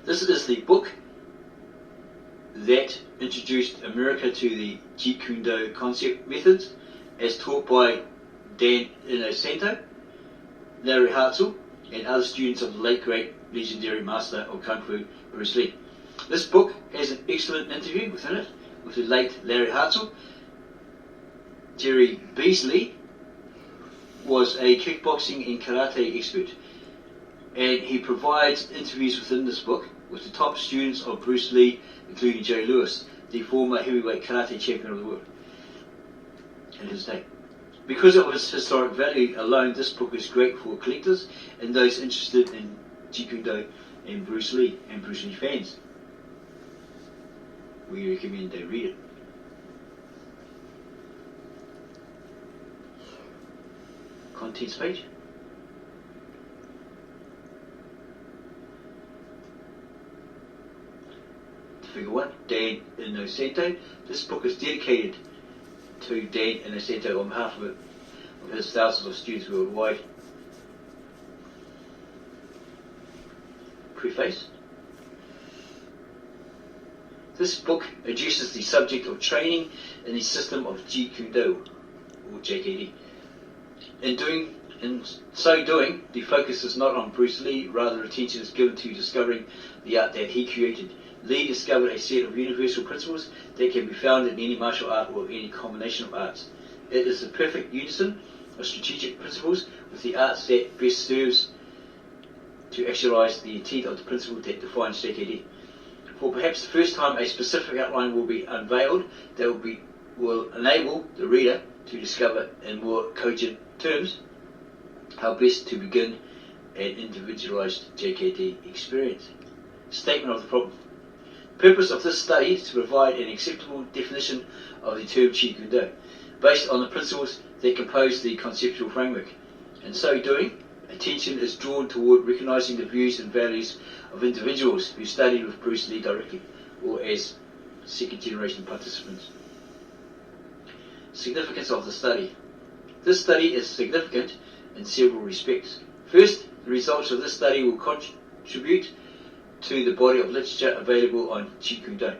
This is the book that introduced America to the Jeet Kune Do concept methods as taught by Inosanto, Larry Hartsell, and other students of the late great legendary master of Kung Fu, Bruce Lee. This book has an excellent interview within it with the late Larry Hartsell. Jerry Beasley was a kickboxing and karate expert, and he provides interviews within this book with the top students of Bruce Lee, including Joe Louis, the former heavyweight karate champion of the world in his day. Because of its historic value alone, this book is great for collectors and those interested in Jeet Kune Do and Bruce Lee fans. We recommend they read it. Contents page. Figure 1, Dan Inosanto. This book is dedicated to Dan Inosanto on behalf of his thousands of students worldwide. Preface. This book addresses the subject of training in the system of Jeet Kune Do, or JKD. In so doing, the focus is not on Bruce Lee, rather attention is given to discovering the art that he created. Lee discovered a set of universal principles that can be found in any martial art or any combination of arts. It is the perfect unison of strategic principles with the arts that best serves to actualize the intent of the principle that defines JKD. For perhaps the first time, a specific outline will be unveiled that will enable the reader to discover in more cogent terms how best to begin an individualized JKD experience. Statement of the problem. The purpose of this study is to provide an acceptable definition of the term Jeet Kune Do, based on the principles that compose the conceptual framework. In so doing, attention is drawn toward recognizing the views and values of individuals who studied with Bruce Lee directly, or as second-generation participants. Significance of the study. This study is significant in several respects. First, the results of this study will contribute to the body of literature available on Jeet Kune Do.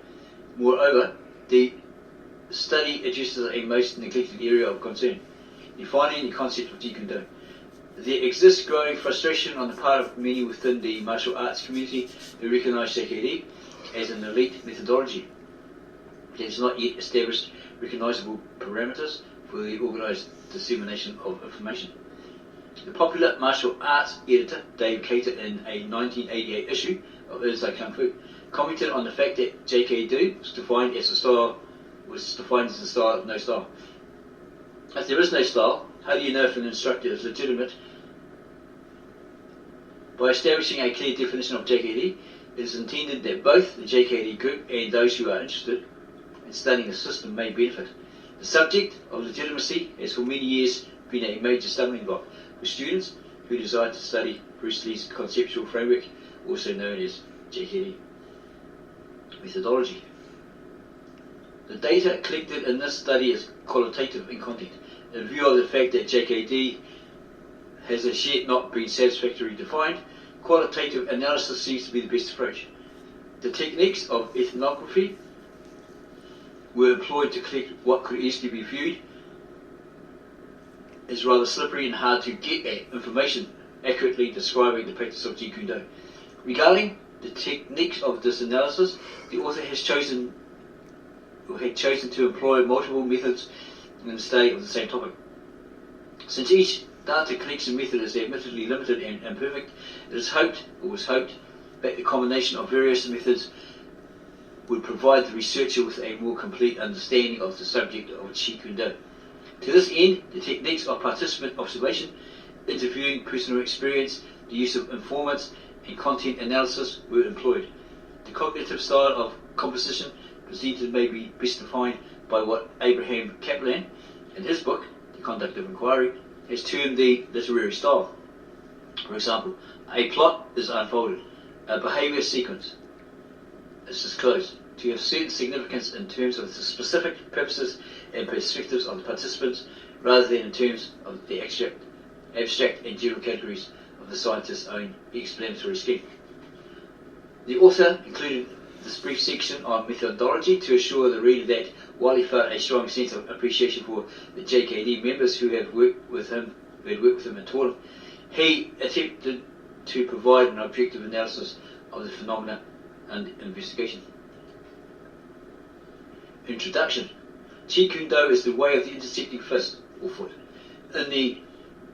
Moreover, the study addresses a most neglected area of concern, defining the concept of Jeet Kune Do. There exists growing frustration on the part of many within the martial arts community who recognize JKD as an elite methodology. There is not yet established recognizable parameters for the organized dissemination of information. The popular martial arts editor Dave Cater, in a 1988 issue of Inside Kung Fu, commented on the fact that JKD was defined as a style of no style. If there is no style, how do you know if an instructor is legitimate? By establishing a clear definition of JKD, it is intended that both the JKD group and those who are interested in studying the system may benefit. The subject of legitimacy has for many years been a major stumbling block for students who desire to study Bruce Lee's conceptual framework, also known as JKD methodology. The data collected in this study is qualitative in content. In view of the fact that JKD has as yet not been satisfactorily defined, qualitative analysis seems to be the best approach. The techniques of ethnography were employed to collect what could easily be viewed as rather slippery and hard to get at information accurately describing the practice of Jeet Kune Do. Regarding the techniques of this analysis, the author had chosen to employ multiple methods in the study of the same topic. Since each data collection method is admittedly limited and imperfect, it is hoped, or was hoped, that the combination of various methods would provide the researcher with a more complete understanding of the subject of Jeet Kune Do. To this end, the techniques of participant observation, interviewing, personal experience, the use of informants, and content analysis were employed. The cognitive style of composition presented may be best defined by what Abraham Kaplan, in his book, The Conduct of Inquiry, has termed the literary style. For example, a plot is unfolded, a behaviour sequence is disclosed to have certain significance in terms of the specific purposes and perspectives of the participants, rather than in terms of the abstract and general categories of the scientist's own explanatory scheme. The author included this brief section on methodology to assure the reader that while he felt a strong sense of appreciation for the JKD members who had worked with him and taught him, he attempted to provide an objective analysis of the phenomena and investigation. Introduction. Jeet Kune Do is the way of the intersecting fist or foot. In the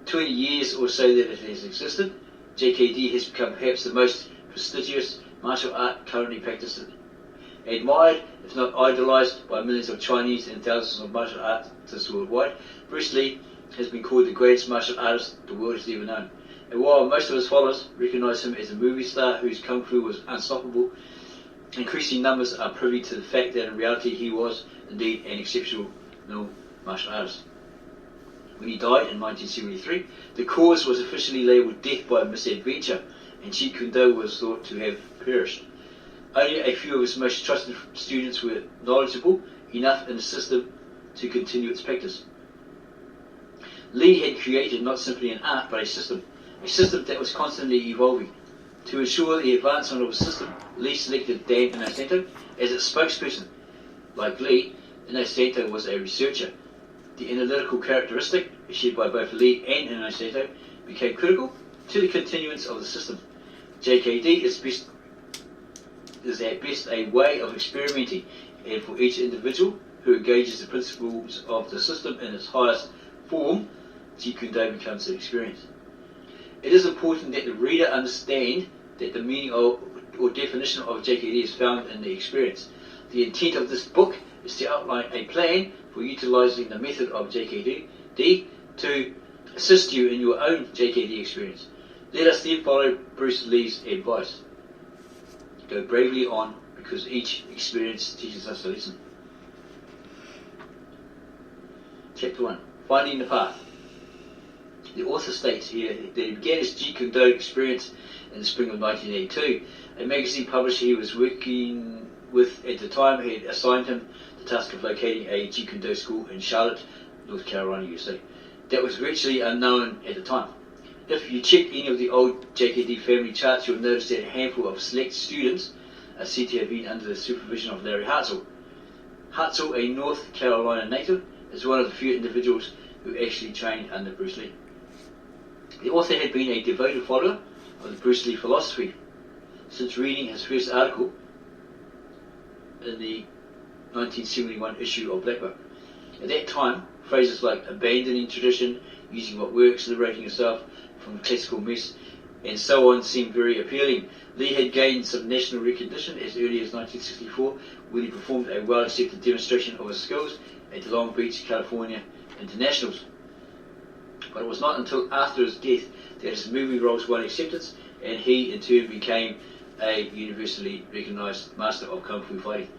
20 years or so that it has existed, JKD has become perhaps the most prestigious martial art currently practiced, admired, if not idolized, by millions of Chinese and thousands of martial artists worldwide. Bruce Lee has been called the greatest martial artist the world has ever known. And while most of his followers recognize him as a movie star whose kung fu was unstoppable, increasing numbers are privy to the fact that in reality he was indeed an exceptional martial artist. When he died in 1973, the cause was officially labelled death by misadventure, and Jeet Kune Do was thought to have perished. Only a few of his most trusted students were knowledgeable enough in the system to continue its practice. Lee had created not simply an art but a system that was constantly evolving. To ensure the advancement of the system, Lee selected Dan Inosanto as its spokesperson. Like Lee, Inosanto was a researcher. The analytical characteristic, shared by both Lee and Inosanto, became critical to the continuance of the system. JKD is at best a way of experimenting, and for each individual who engages the principles of the system in its highest form, Jeet Kune Do becomes an experience. It is important that the reader understand that the meaning or definition of JKD is found in the experience. The intent of this book is to outline a plan for utilising the method of JKD to assist you in your own JKD experience. Let us then follow Bruce Lee's advice. Go bravely on, because each experience teaches us a lesson. Chapter 1. Finding the Path. The author states here that he began his Jeet Kune Do experience in the spring of 1982. A magazine publisher he was working with at the time had assigned him the task of locating a Jeet Kune Do school in Charlotte, North Carolina, USA. That was virtually unknown at the time. If you check any of the old JKD family charts, you'll notice that a handful of select students are said to have been under the supervision of Larry Hartsell. Hartsell, a North Carolina native, is one of the few individuals who actually trained under Bruce Lee. The author had been a devoted follower of the Bruce Lee philosophy since reading his first article in the 1971 issue of Black Book. At that time, phrases like abandoning tradition, using what works, liberating yourself from classical mess, and so on seemed very appealing. Lee had gained some national recognition as early as 1964 when he performed a well-accepted demonstration of his skills at the Long Beach, California Internationals. But it was not until after his death that his movie roles won acceptance, and he in turn became a universally recognized master of Kung Fu fighting.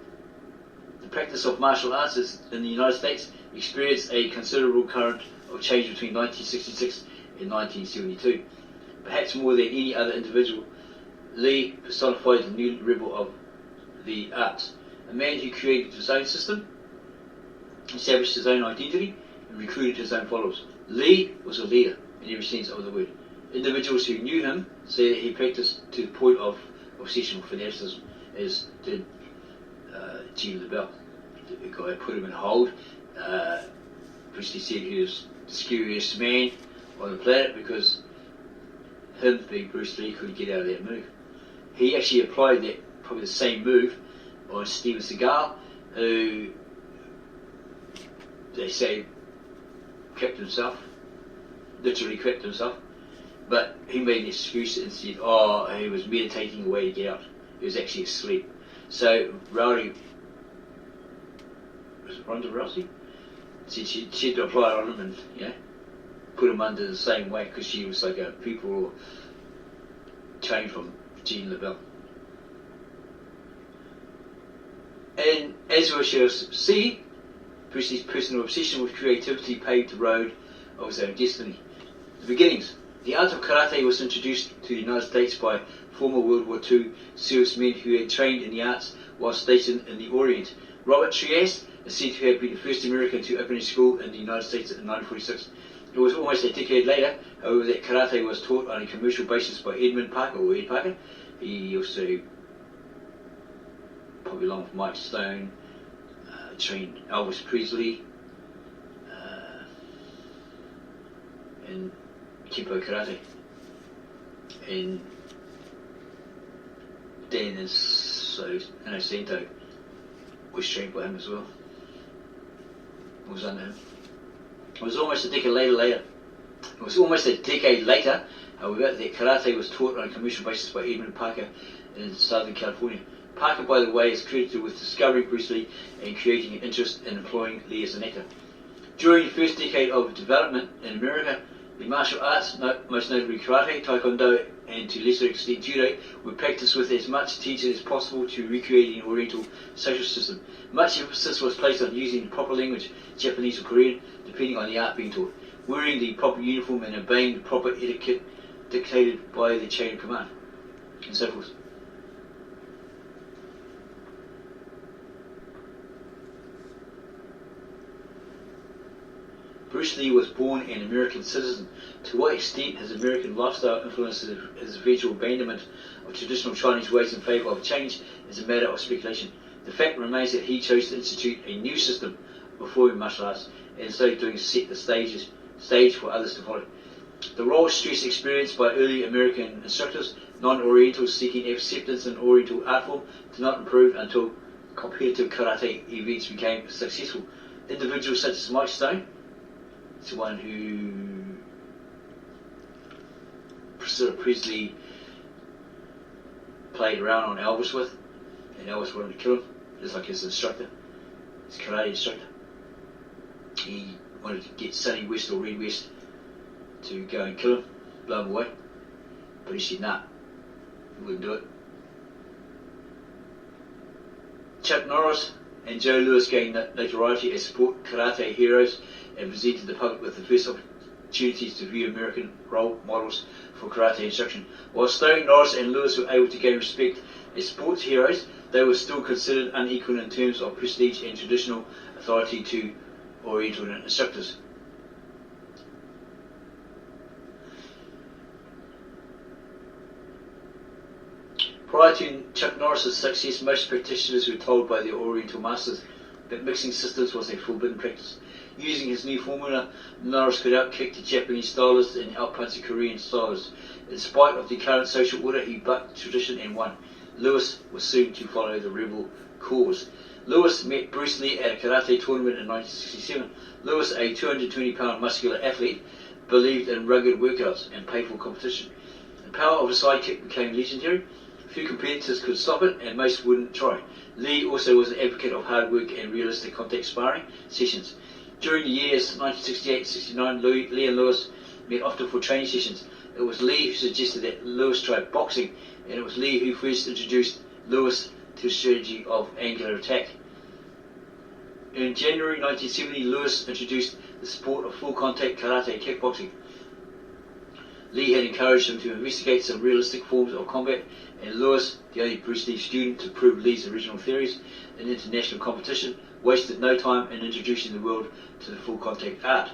The practice of martial arts in the United States experienced a considerable current of change between 1966 and 1972. Perhaps more than any other individual, Lee personified the new rebel of the arts, a man who created his own system, established his own identity, and recruited his own followers. Lee was a leader in every sense of the word. Individuals who knew him say that he practiced to the point of obsessional fanaticism, as did Jeet Kune Do. The guy put him in hold. Bruce Lee said he was the scariest man on the planet because him, being Bruce Lee, couldn't get out of that move. He actually applied that, probably the same move, on Steven Seagal, who they say crapped himself, literally crapped himself, but he made an excuse and said, he was meditating a way to get out. He was actually asleep. So Ronda Rousey? She had to apply it on him and, put him under the same way because she was like a pupil trained from Jean LaBelle. And as we shall see, Bruce Lee's personal obsession with creativity paved the road of his own destiny. The beginnings. The art of karate was introduced to the United States by former World War II servicemen who had trained in the arts while stationed in the Orient. Robert Trieste is said to have been the first American to open a school in the United States in 1946. It was almost a decade later, however, that karate was taught on a commercial basis by Edmund Parker, or Ed Parker. He also probably along with Mike Stone, trained Elvis Presley, in Kempo Karate. And then Inosanto was trained by him as well. It was under him. It was almost a decade later, however, that karate was taught on a commercial basis by Edmund Parker in Southern California. Parker, by the way, is credited with discovering Bruce Lee and creating an interest in employing Lee as an actor. During the first decade of development in America, the martial arts, most notably karate, taekwondo, and to a lesser extent judo, were practiced with as much attention as possible to recreating an Oriental social system. Much emphasis was placed on using the proper language, Japanese or Korean, depending on the art being taught, wearing the proper uniform and obeying the proper etiquette dictated by the chain of command, and so forth. Bruce Lee was born an American citizen. To what extent his American lifestyle influenced his eventual abandonment of traditional Chinese ways in favour of change is a matter of speculation. The fact remains that he chose to institute a new system of performing martial arts, and in so doing set the stage for others to follow. The raw stress experienced by early American instructors, non-Orientals seeking acceptance in Oriental art form, did not improve until competitive karate events became successful. Individuals such as Mike Stone, it's the one who Presley played around on Elvis with, and Elvis wanted to kill him, just like his instructor, his karate instructor. He wanted to get Sonny West or Red West to go and kill him, blow him away, but he said nah, he wouldn't do it. Chuck Norris and Joe Louis gained notoriety as sport karate heroes and presented the public with the first opportunities to view American role models for karate instruction. While Stone, Norris and Lewis were able to gain respect as sports heroes, they were still considered unequal in terms of prestige and traditional authority to Oriental instructors. Prior to Chuck Norris's success, most practitioners were told by their Oriental masters that mixing systems was a forbidden practice. Using his new formula, Norris could outkick the Japanese stylists and outpunch the Korean stylists. In spite of the current social order, he bucked tradition and won. Lewis was soon to follow the rebel cause. Lewis met Bruce Lee at a karate tournament in 1967. Lewis, a 220-pound muscular athlete, believed in rugged workouts and painful competition. The power of a sidekick became legendary. Few competitors could stop it, and most wouldn't try. Lee also was an advocate of hard work and realistic contact sparring sessions. During the years 1968-69, Lee and Lewis met often for training sessions. It was Lee who suggested that Lewis try boxing, and it was Lee who first introduced Lewis to the strategy of angular attack. In January 1970, Lewis introduced the sport of full contact karate kickboxing. Lee had encouraged him to investigate some realistic forms of combat, and Lewis, the only Bruce Lee student to prove Lee's original theories in international competition, wasted no time in introducing the world to the full contact art.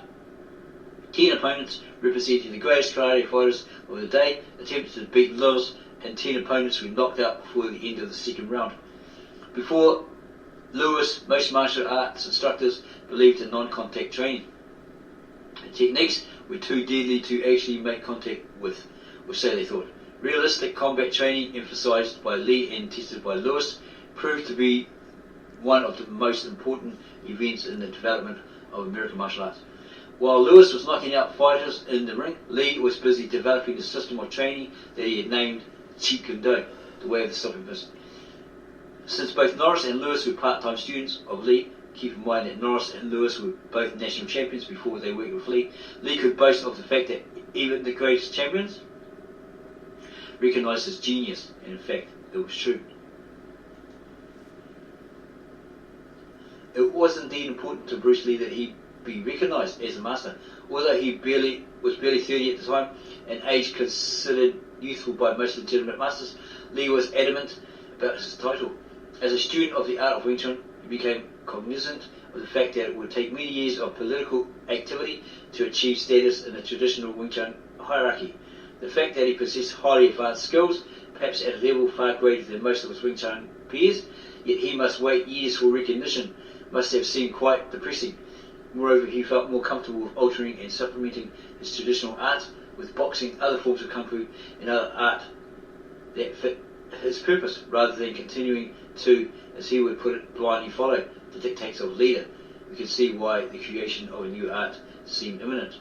10 opponents representing the greatest karate fighters of the day attempted to beat Lewis, and 10 opponents were knocked out before the end of the second round. Before Lewis, most martial arts instructors believed in non-contact training. The techniques were too deadly to actually make contact with, or so they thought. Realistic combat training, emphasized by Lee and tested by Lewis, proved to be one of the most important events in the development of American martial arts. While Lewis was knocking out fighters in the ring, Lee was busy developing a system of training that he had named Jeet Kune Do, the way of the stopping fist. Since both Norris and Lewis were part-time students of Lee, keep in mind that Norris and Lewis were both national champions before they worked with Lee, Lee could boast of the fact that even the greatest champions recognized his genius, and in fact, it was true. It was indeed important to Bruce Lee that he be recognized as a master. Although he was barely 30 at the time, an age considered youthful by most legitimate masters, Lee was adamant about his title. As a student of the art of Wing Chun, he became cognizant of the fact that it would take many years of political activity to achieve status in the traditional Wing Chun hierarchy. The fact that he possessed highly advanced skills, perhaps at a level far greater than most of his Wing Chun peers, yet he must wait years for recognition must have seemed quite depressing. Moreover, he felt more comfortable with altering and supplementing his traditional art with boxing, other forms of kung fu, and other art that fit his purpose, rather than continuing to, as he would put it, blindly follow the dictates of a leader. We can see why the creation of a new art seemed imminent.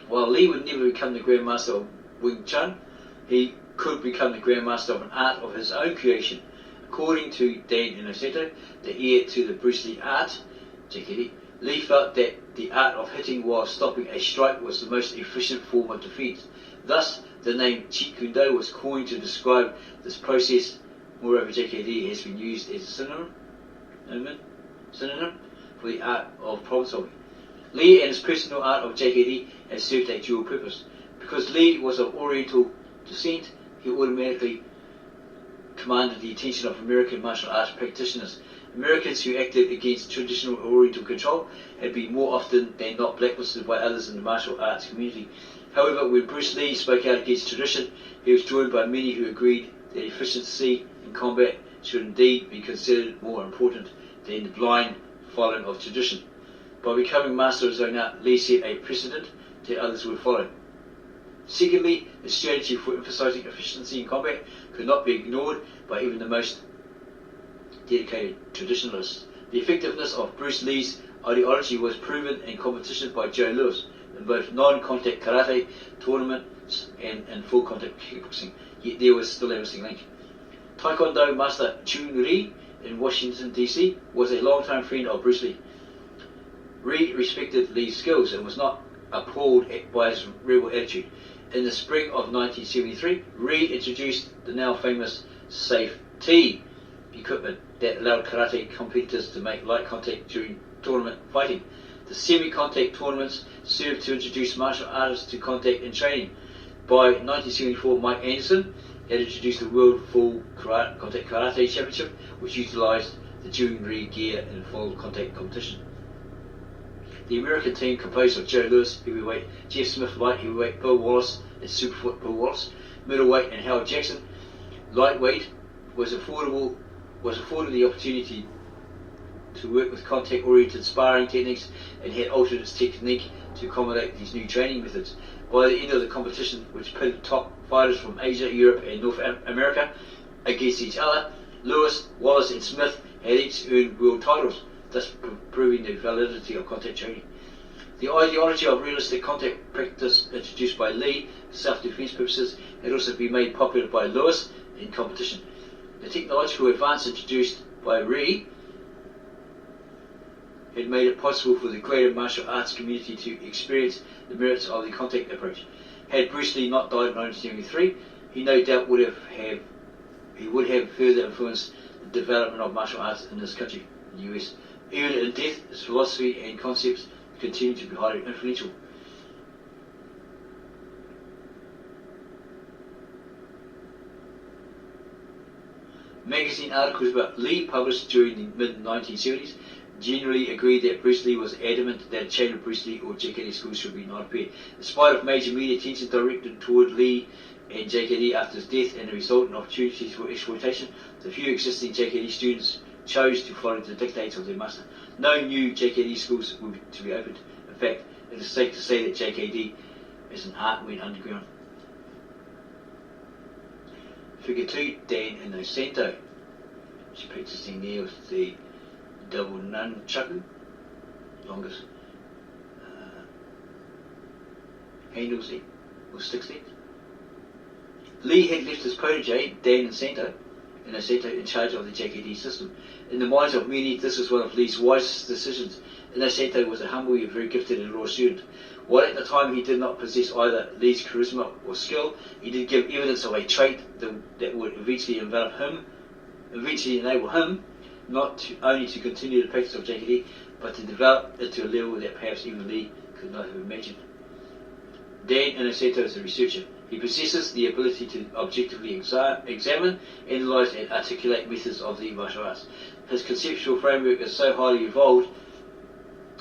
While Lee would never become the Grand Master of Wing Chun, he could become the Grand Master of an art of his own creation. According to Dan Inosanto, the heir to the Bruce Lee art, JKD, Lee felt that the art of hitting while stopping a strike was the most efficient form of defense. Thus, the name Jeet Kune Do was coined to describe this process. Moreover, JKD has been used as a synonym for the art of problem solving. Lee and his personal art of JKD have served a dual purpose. Because Lee was of Oriental descent, he automatically commanded the attention of American martial arts practitioners. Americans who acted against traditional Oriental control had been more often than not blacklisted by others in the martial arts community. However, when Bruce Lee spoke out against tradition, he was joined by many who agreed that efficiency in combat should indeed be considered more important than the blind following of tradition. By becoming master of his own art, Lee set a precedent that others would follow. Secondly, the strategy for emphasizing efficiency in combat could not be ignored by even the most dedicated traditionalists. The effectiveness of Bruce Lee's ideology was proven in competition by Joe Louis in both non-contact karate tournaments and in full-contact kickboxing, yet there was still a missing link. Taekwondo master Chun Lee in Washington, D.C. was a long-time friend of Bruce Lee. Lee respected Lee's skills and was not appalled by his rebel attitude. In the spring of 1973, Reed introduced the now famous Safe T equipment that allowed karate competitors to make light contact during tournament fighting. The semi-contact tournaments served to introduce martial artists to contact and training. By 1974, Mike Anderson had introduced the World Full Contact Karate Championship, which utilized the Jun-Ri gear in full contact competition. The American team, composed of Joe Louis, heavyweight, Jeff Smith, light heavyweight, Bill Wallace, and superfoot Bill Wallace, middleweight, and Howard Jackson, lightweight, was afforded the opportunity to work with contact-oriented sparring techniques and had altered its technique to accommodate these new training methods. By the end of the competition, which pitted top fighters from Asia, Europe, and North America against each other, Lewis, Wallace, and Smith had each earned world titles, thus proving the validity of contact training. The ideology of realistic contact practice introduced by Lee for self-defense purposes had also been made popular by Lewis in competition. The technological advance introduced by Lee had made it possible for the greater martial arts community to experience the merits of the contact approach. Had Bruce Lee not died in 1973, he no doubt would have further influenced the development of martial arts in this country, the US. Even in death, his philosophy and concepts continue to be highly influential. Magazine articles about Lee published during the mid-1970s generally agreed that Bruce Lee was adamant that a chain of Bruce Lee or JKD schools should be non-appeared. In spite of major media attention directed toward Lee and JKD after his death and the resultant opportunities for exploitation, the few existing JKD students chose to follow the dictates of their master. No new JKD schools were to be opened. In fact, it is safe to say that JKD as an art went underground. Figure 2, Dan Inosanto. She's practicing there with the double nunchaku, longest handles there, or sticks there. Lee had left his protege, Dan Inosanto, in charge of the JKD system. In the minds of many, this was one of Lee's wisest decisions. Inosanto was a humble yet very gifted and raw student. While at the time he did not possess either Lee's charisma or skill, he did give evidence of a trait that would eventually enable him not only to continue the practice of JKD, but to develop it to a level that perhaps even Lee could not have imagined. Dan Inosanto is a researcher. He possesses the ability to objectively examine, analyse and articulate methods of the martial arts. His conceptual framework is so highly evolved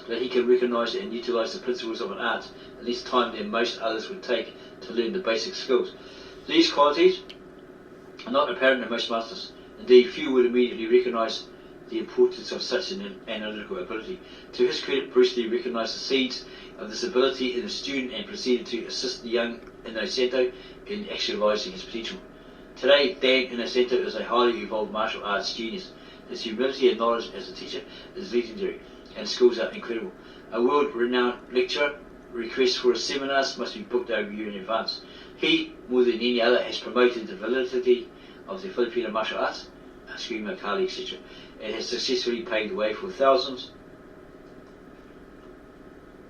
that he can recognise and utilise the principles of an art in less time than most others would take to learn the basic skills. These qualities are not apparent in most masters. Indeed, few would immediately recognise the importance of such an analytical ability. To his credit, Bruce Lee recognised the seeds of this ability in a student and proceeded to assist the young Inosanto in actualising his potential. Today, Dan Inosanto is a highly evolved martial arts genius. His humility and knowledge as a teacher is legendary, and skills are incredible. A world-renowned lecturer, requests for his seminars must be booked over a year in advance. He, more than any other, has promoted the validity of the Filipino martial arts, Eskrima, Kali, etc., and has successfully paved the way for thousands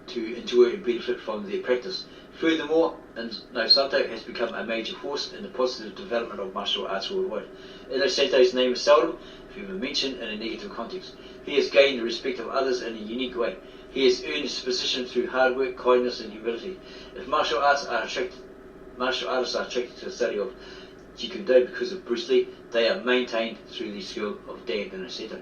to enjoy and benefit from their practice. Furthermore, Inosanto has become a major force in the positive development of martial arts worldwide. Inosanto's name is seldom, if ever mentioned, in a negative context. He has gained the respect of others in a unique way. He has earned his position through hard work, kindness, and humility. If martial artists are attracted to the study of Jeet Kune Do because of Bruce Lee, they are maintained through the skill of Dan Inosanto.